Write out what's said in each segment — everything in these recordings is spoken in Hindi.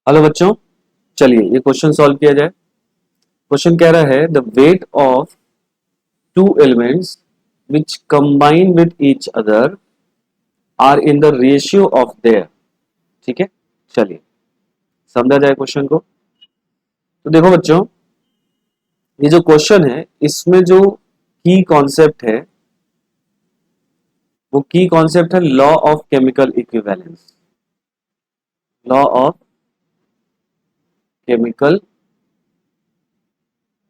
हेलो बच्चों, चलिए ये क्वेश्चन सॉल्व किया जाए। क्वेश्चन कह रहा है the weight of two elements which combine with each other are in the ratio of their. ठीक है, चलिए समझा जाए क्वेश्चन को। तो देखो बच्चों, ये जो क्वेश्चन है इसमें जो की कॉन्सेप्ट है वो की कॉन्सेप्ट है law of chemical equivalence. Law of chemical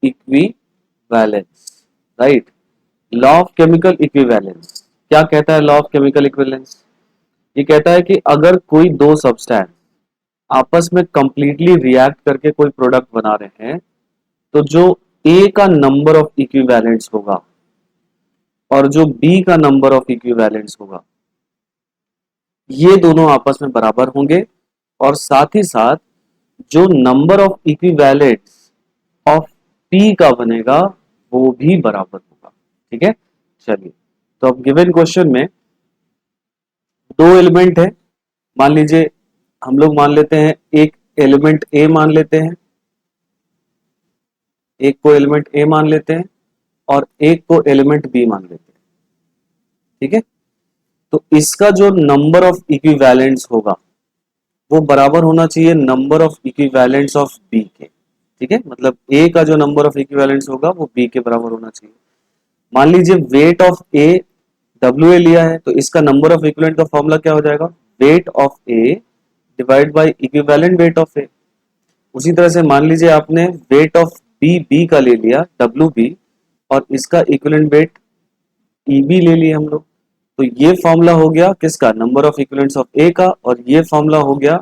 equivalence, right. Law of chemical equivalence क्या कहता है? लॉ ऑफ केमिकल इक्विवेलेंस ये कहता है कि अगर कोई दो सब्सटेंस आपस में कंप्लीटली रिएक्ट करके कोई प्रोडक्ट बना रहे हैं तो जो ए का नंबर ऑफ इक्विवेलेंट्स होगा और जो बी का नंबर ऑफ इक्विवेलेंट्स होगा ये दोनों आपस में बराबर होंगे, और साथ ही साथ जो number of equivalents of P का बनेगा वो भी बराबर होगा। ठीक है, चलिए तो अब गिवन क्वेश्चन में दो एलिमेंट है। मान लीजिए हम लोग मान लेते हैं एक एलिमेंट ए मान लेते हैं, एक को एलिमेंट ए मान लेते हैं और एक को एलिमेंट बी मान लेते हैं। ठीक है, तो इसका जो नंबर ऑफ इक्विवेलेंट्स होगा वो बराबर होना चाहिए number of equivalents of B के। ठीक है, मतलब ए का जो नंबर ऑफ इक्विवेलेंट्स होगा वो बी के बराबर होना चाहिए। मान लीजिए weight of A W A लिया है, तो इसका नंबर ऑफ इक्विवेलेंट का फॉर्मूला क्या हो जाएगा? Weight of A divide by equivalent weight of A. उसी तरह से मान लीजिए आपने वेट ऑफ बी बी का ले लिया डब्ल्यू बी, और इसका इक्विवेलेंट वेट ई बी ले लिए हम लोग। तो ये फॉर्मूला हो गया किसका? Number of equivalents of A का, और ये फॉर्मूला हो गया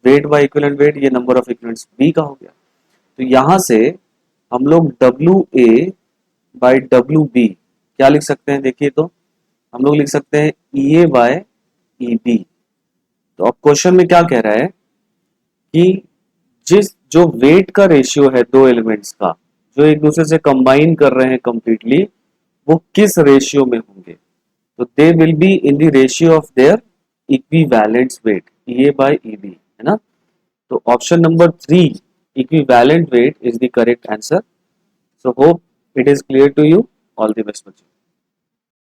वेट बाय इक्विवेलेंट वेट, ये नंबर ऑफ इक्विवेलेंट्स बी का हो गया। तो यहां से हम लोग W A by W B क्या लिख सकते हैं? देखिए तो हम लोग लिख सकते हैं ई ए बाय ई बी। तो अब क्वेश्चन में क्या कह रहा है कि जिस जो वेट का रेशियो है दो एलिमेंट्स का जो एक दूसरे से कंबाइन कर रहे हैं कंप्लीटली, वो किस रेशियो में होंगे? तो they will be in the ratio of their equivalent weight, E A by E B, है ना। तो option number 3 equivalent weight is the correct answer. So hope it is clear to you. All the best बच्चों।